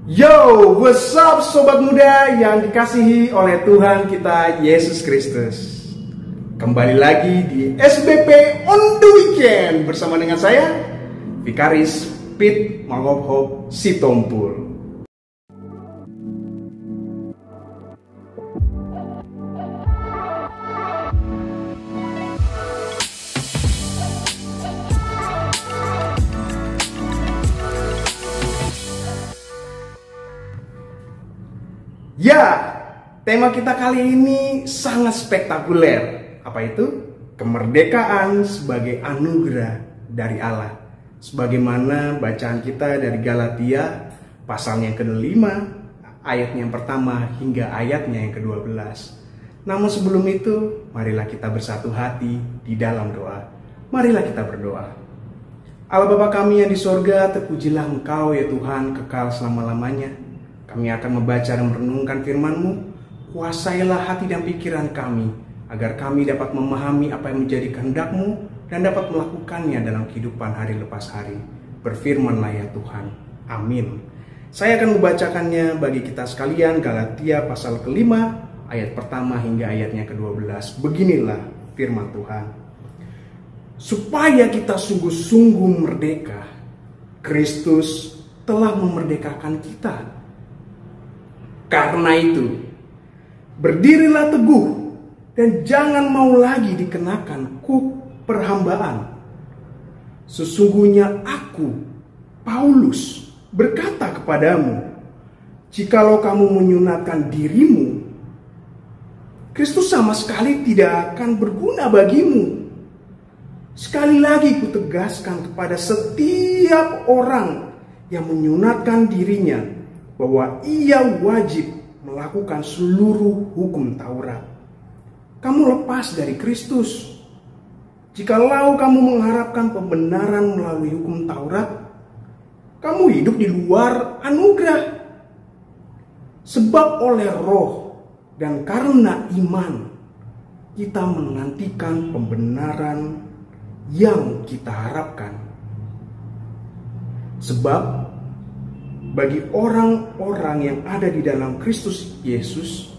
Yo, what's up sobat muda yang dikasihi oleh Tuhan kita Yesus Kristus. Kembali lagi di SBP on the Weekend bersama dengan saya, Vikaris Pit Mangophop Sitompul. Ya, tema kita kali ini sangat spektakuler. Apa itu? Kemerdekaan sebagai anugerah dari Allah. Sebagaimana bacaan kita dari Galatia pasalnya yang ke-5, ayatnya yang pertama hingga ayatnya yang ke-12. Namun sebelum itu, marilah kita bersatu hati di dalam doa. Marilah kita berdoa. Allah Bapa kami yang di sorga, terpujilah Engkau ya Tuhan kekal selama-lamanya. Kami akan membaca dan merenungkan firman-Mu. Kuasailah hati dan pikiran kami, agar kami dapat memahami apa yang menjadi kehendak-Mu dan dapat melakukannya dalam kehidupan hari lepas hari. Berfirman-lah ya Tuhan. Amin. Saya akan membacakannya bagi kita sekalian, Galatia pasal ke-5, ayat pertama hingga ayatnya ke-12. Beginilah firman Tuhan. Supaya kita sungguh-sungguh merdeka, Kristus telah memerdekakan kita. Karena itu, berdirilah teguh dan jangan mau lagi dikenakan kuk perhambaan. Sesungguhnya aku, Paulus, berkata kepadamu, jikalau kamu menyunatkan dirimu, Kristus sama sekali tidak akan berguna bagimu. Sekali lagi kutegaskan kepada setiap orang yang menyunatkan dirinya, bahwa ia wajib melakukan seluruh hukum Taurat. Kamu lepas dari Kristus. Jikalau kamu mengharapkan pembenaran melalui hukum Taurat, kamu hidup di luar anugerah. Sebab oleh Roh dan karena iman, kita menantikan pembenaran yang kita harapkan. Sebab bagi orang-orang yang ada di dalam Kristus Yesus,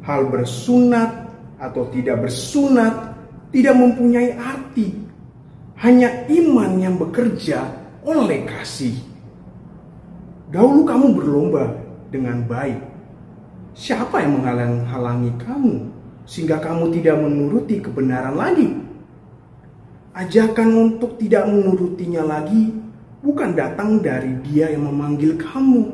hal bersunat atau tidak bersunat tidak mempunyai arti. Hanya iman yang bekerja oleh kasih. Dahulu kamu berlomba dengan baik. Siapa yang menghalang-halangi kamu sehingga kamu tidak menuruti kebenaran lagi? Ajakan untuk tidak menurutinya lagi bukan datang dari Dia yang memanggil kamu.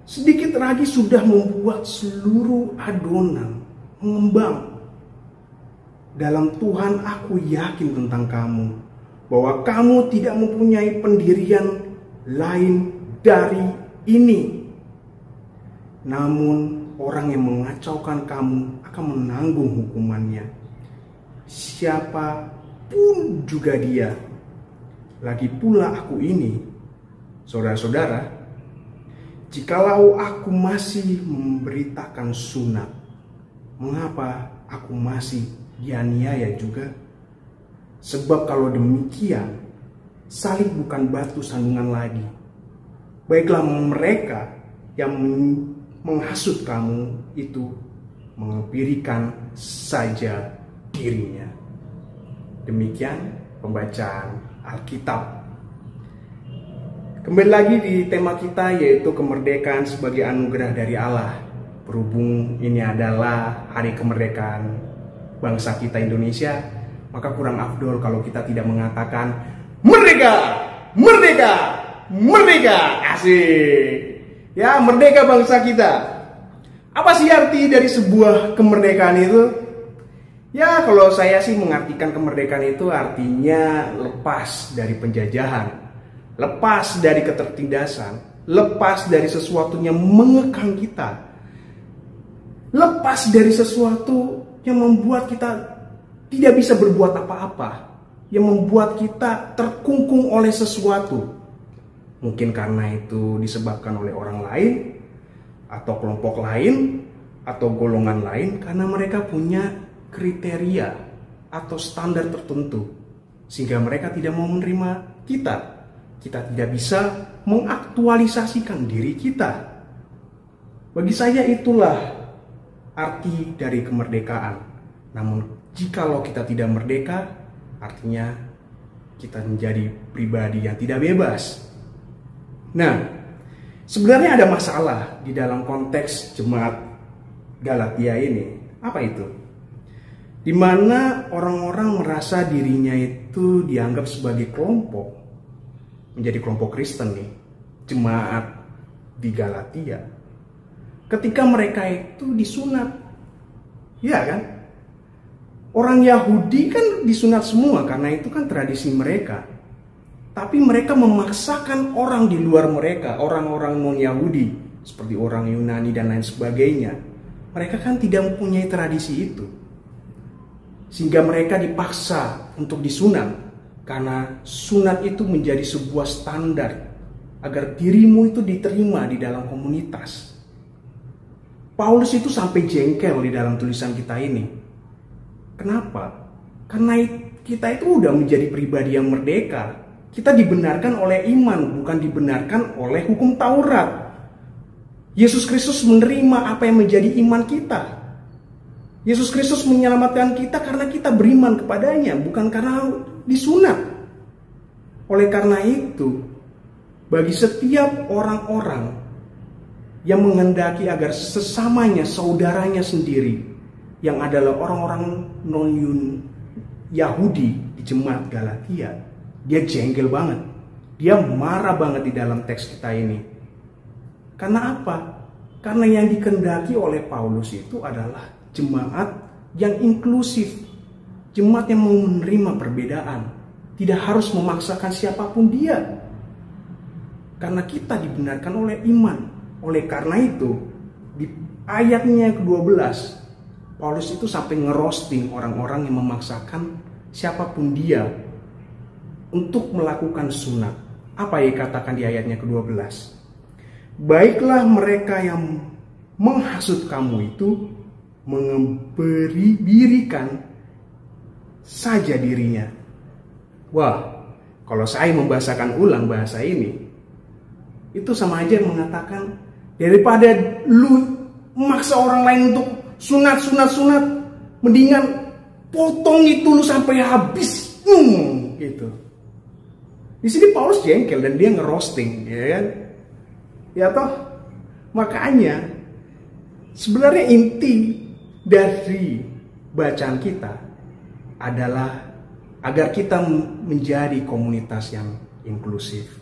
Sedikit lagi sudah membuat seluruh adonan mengembang. Dalam Tuhan aku yakin tentang kamu, bahwa kamu tidak mempunyai pendirian lain dari ini. Namun orang yang mengacaukan kamu akan menanggung hukumannya. Siapapun juga dia. Lagi pula aku ini, saudara-saudara, jikalau aku masih memberitakan sunat, mengapa aku masih dianiaya juga? Sebab kalau demikian, salib bukan batu sandungan lagi. Baiklah mereka yang menghasut kamu itu mengempirikan saja dirinya. Demikian pembacaan Alkitab. Kembali lagi di tema kita, yaitu kemerdekaan sebagai anugerah dari Allah. Berhubung ini adalah hari kemerdekaan bangsa kita Indonesia, maka kurang afdol kalau kita tidak mengatakan merdeka, merdeka, merdeka. Asik. Ya, merdeka bangsa kita. Apa sih arti dari sebuah kemerdekaan itu? Ya, kalau saya sih mengartikan kemerdekaan itu artinya lepas dari penjajahan, lepas dari ketertindasan, lepas dari sesuatu yang mengekang kita, lepas dari sesuatu yang membuat kita tidak bisa berbuat apa-apa, yang membuat kita terkungkung oleh sesuatu. Mungkin karena itu disebabkan oleh orang lain, atau kelompok lain, atau golongan lain, karena mereka punya kriteria atau standar tertentu, sehingga mereka tidak mau menerima kita, kita tidak bisa mengaktualisasikan diri kita. Bagi saya itulah arti dari kemerdekaan. Namun jikalau kita tidak merdeka, artinya kita menjadi pribadi yang tidak bebas. Nah, sebenarnya ada masalah di dalam konteks jemaat Galatia ini. Apa itu? Di mana orang-orang merasa dirinya itu dianggap sebagai kelompok, menjadi kelompok Kristen nih, jemaat di Galatia. Ketika mereka itu disunat, ya kan? Orang Yahudi kan disunat semua karena itu kan tradisi mereka. Tapi mereka memaksakan orang di luar mereka, orang-orang non-Yahudi, seperti orang Yunani dan lain sebagainya. Mereka kan tidak mempunyai tradisi itu. Sehingga mereka dipaksa untuk disunat. Karena sunat itu menjadi sebuah standar agar dirimu itu diterima di dalam komunitas. Paulus itu sampai jengkel di dalam tulisan kita ini. Kenapa? Karena kita itu udah menjadi pribadi yang merdeka. Kita dibenarkan oleh iman, bukan dibenarkan oleh hukum Taurat. Yesus Kristus menerima apa yang menjadi iman kita. Yesus Kristus menyelamatkan kita karena kita beriman kepadanya, bukan karena disunat. Oleh karena itu, bagi setiap orang-orang yang menghendaki agar sesamanya, saudaranya sendiri, yang adalah orang-orang non-Yahudi di jemaat Galatia, dia jengkel banget. Dia marah banget di dalam teks kita ini. Karena apa? Karena yang dikehendaki oleh Paulus itu adalah jemaat yang inklusif. Jemaat yang mau menerima perbedaan. Tidak harus memaksakan siapapun dia. Karena kita dibenarkan oleh iman. Oleh karena itu, di ayatnya ke-12, Paulus itu sampai ngerosting orang-orang yang memaksakan siapapun dia untuk melakukan sunat. Apa yang katakan di ayatnya ke-12? Baiklah mereka yang menghasut kamu itu memberikan saja dirinya. Wah, kalau saya membahasakan ulang bahasa ini, itu sama aja mengatakan daripada lu memaksa orang lain untuk sunat, mendingan potong itu lu sampai habis, gitu. Di sini Paulus jengkel dan dia ngerosting, ya kan? Ya toh, makanya sebenarnya inti dari bacaan kita adalah agar kita menjadi komunitas yang inklusif,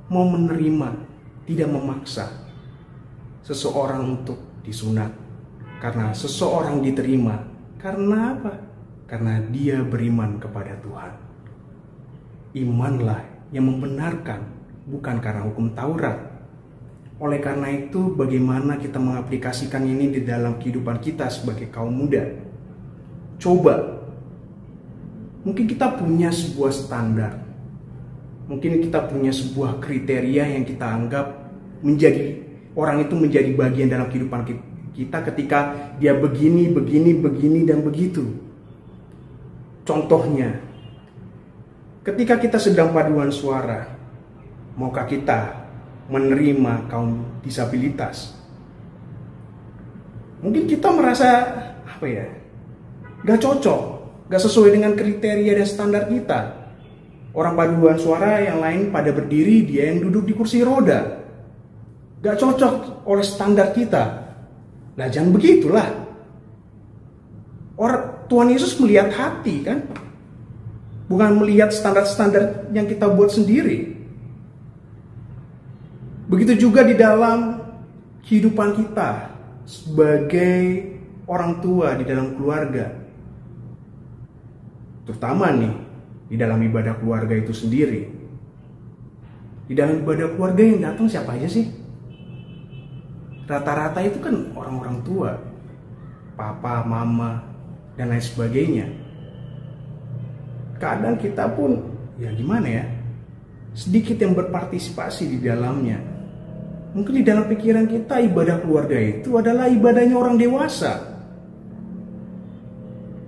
mau menerima, tidak memaksa seseorang untuk disunat, karena seseorang diterima karena apa? Karena dia beriman kepada Tuhan. Imanlah yang membenarkan, bukan karena hukum Taurat. Oleh karena itu, bagaimana kita mengaplikasikan ini di dalam kehidupan kita sebagai kaum muda? Coba. Mungkin kita punya sebuah standar. Mungkin kita punya sebuah kriteria yang kita anggap menjadi orang itu menjadi bagian dalam kehidupan kita ketika dia begini, dan begitu. Contohnya, ketika kita sedang paduan suara, maukah kita menerima kaum disabilitas? Mungkin kita merasa gak cocok, gak sesuai dengan kriteria dan standar kita. Orang paduan suara yang lain pada berdiri, dia yang duduk di kursi roda. Gak cocok oleh standar kita. Nah, jangan begitulah. Tuhan Yesus melihat hati kan, bukan melihat standar-standar yang kita buat sendiri. Begitu juga di dalam kehidupan kita sebagai orang tua di dalam keluarga. Terutama nih, di dalam ibadah keluarga itu sendiri. Di dalam ibadah keluarga yang datang siapa aja sih? Rata-rata itu kan orang-orang tua. Papa, mama, dan lain sebagainya. Kadang kita pun, ya gimana ya, sedikit yang berpartisipasi di dalamnya. Mungkin di dalam pikiran kita ibadah keluarga itu adalah ibadahnya orang dewasa.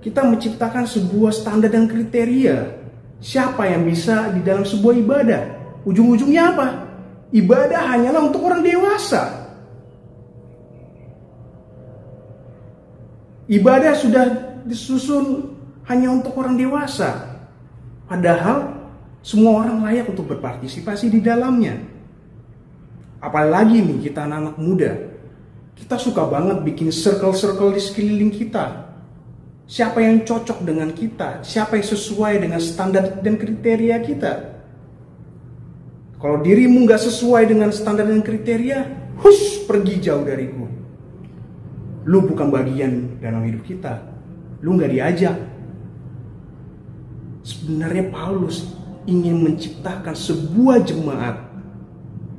Kita menciptakan sebuah standar dan kriteria siapa yang bisa di dalam sebuah ibadah. ujung-ujungnya apa? Ibadah hanyalah untuk orang dewasa. Ibadah sudah disusun hanya untuk orang dewasa. Padahal semua orang layak untuk berpartisipasi di dalamnya. Apalagi nih kita anak-anak muda. Kita suka banget bikin circle-circle di sekeliling kita. Siapa yang cocok dengan kita? Siapa yang sesuai dengan standar dan kriteria kita? Kalau dirimu gak sesuai dengan standar dan kriteria, hush, pergi jauh dariku. Lu bukan bagian dalam hidup kita. Lu gak diajak. Sebenarnya Paulus ingin menciptakan sebuah jemaat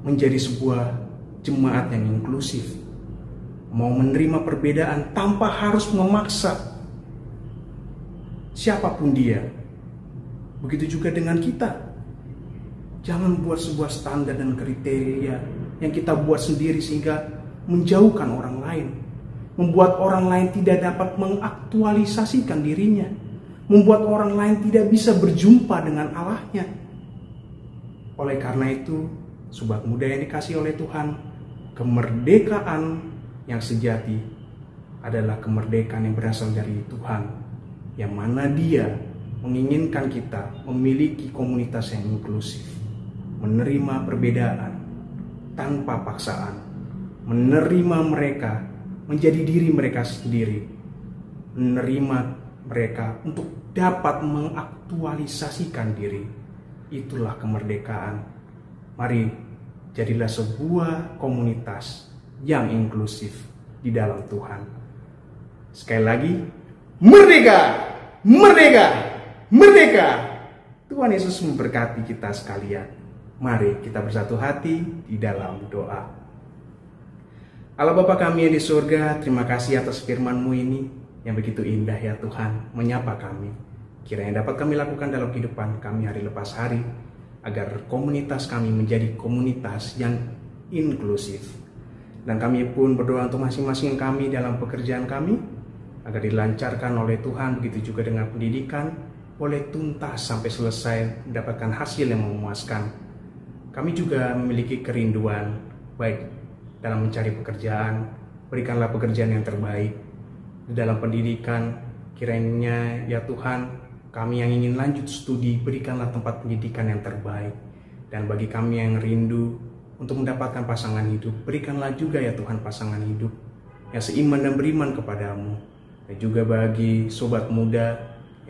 menjadi sebuah jemaat yang inklusif. Mau menerima perbedaan tanpa harus memaksa siapapun dia. Begitu juga dengan kita. Jangan buat sebuah standar dan kriteria yang kita buat sendiri sehingga menjauhkan orang lain. Membuat orang lain tidak dapat mengaktualisasikan dirinya. Membuat orang lain tidak bisa berjumpa dengan Allahnya. Oleh karena itu, sobat muda yang dikasihi oleh Tuhan, kemerdekaan yang sejati adalah kemerdekaan yang berasal dari Tuhan, yang mana Dia menginginkan kita memiliki komunitas yang inklusif, menerima perbedaan tanpa paksaan, menerima mereka menjadi diri mereka sendiri, menerima mereka untuk dapat mengaktualisasikan diri. Itulah kemerdekaan. Mari jadilah sebuah komunitas yang inklusif di dalam Tuhan. Sekali lagi, merdeka, merdeka, merdeka. Tuhan Yesus memberkati kita sekalian. Mari kita bersatu hati di dalam doa. Allah Bapa kami yang di surga, terima kasih atas firman-Mu ini yang begitu indah ya Tuhan, menyapa kami. Kiranya dapat kami lakukan dalam kehidupan kami hari lepas hari, agar komunitas kami menjadi komunitas yang inklusif. Dan kami pun berdoa untuk masing-masing kami dalam pekerjaan kami, agar dilancarkan oleh Tuhan, begitu juga dengan pendidikan, boleh tuntas sampai selesai mendapatkan hasil yang memuaskan. Kami juga memiliki kerinduan, baik dalam mencari pekerjaan, berikanlah pekerjaan yang terbaik. Di dalam pendidikan, kiranya ya Tuhan, kami yang ingin lanjut studi, berikanlah tempat pendidikan yang terbaik. Dan bagi kami yang rindu untuk mendapatkan pasangan hidup, berikanlah juga ya Tuhan pasangan hidup yang seiman dan beriman kepadamu. Dan juga bagi sobat muda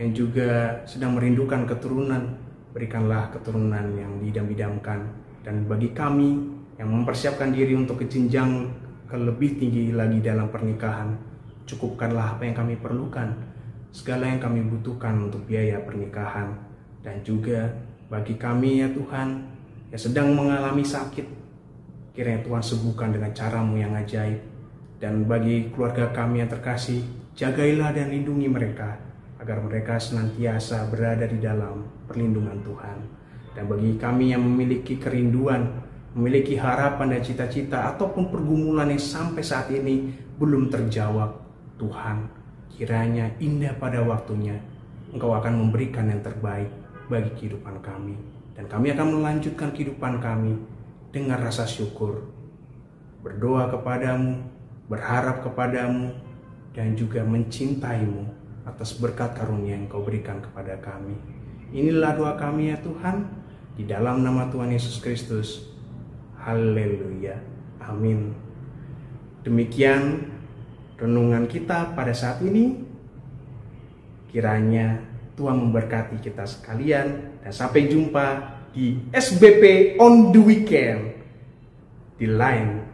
yang juga sedang merindukan keturunan, berikanlah keturunan yang diidam-idamkan. Dan bagi kami yang mempersiapkan diri untuk ke jenjang ke lebih tinggi lagi dalam pernikahan, cukupkanlah apa yang kami perlukan, segala yang kami butuhkan untuk biaya pernikahan. Dan juga bagi kami ya Tuhan yang sedang mengalami sakit, kiranya Tuhan sembuhkan dengan cara-Mu yang ajaib. Dan bagi keluarga kami yang terkasih, jagailah dan lindungi mereka, agar mereka senantiasa berada di dalam perlindungan Tuhan. Dan bagi kami yang memiliki kerinduan, memiliki harapan dan cita-cita, ataupun pergumulan yang sampai saat ini belum terjawab, Tuhan, kiranya indah pada waktunya Engkau akan memberikan yang terbaik bagi kehidupan kami. Dan kami akan melanjutkan kehidupan kami dengan rasa syukur, berdoa kepadamu, berharap kepadamu, dan juga mencintai-Mu atas berkat karunia yang Kau berikan kepada kami. Inilah doa kami ya Tuhan, di dalam nama Tuhan Yesus Kristus. Haleluya. Amin. Demikian renungan kita pada saat ini. Kiranya Tuhan memberkati kita sekalian, dan sampai jumpa di SBP on the weekend di line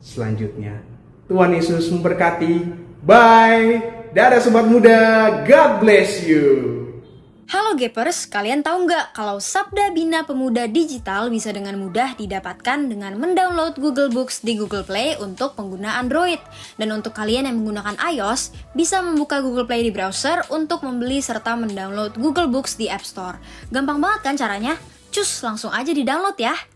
selanjutnya. Tuhan Yesus memberkati. Bye. Dadah sobat muda. God bless you. Halo Gapers, kalian tahu nggak kalau Sabda Bina Pemuda Digital bisa dengan mudah didapatkan dengan mendownload Google Books di Google Play untuk pengguna Android. Dan untuk kalian yang menggunakan iOS, bisa membuka Google Play di browser untuk membeli serta mendownload Google Books di App Store. Gampang banget kan caranya? Cus, langsung aja di-download ya!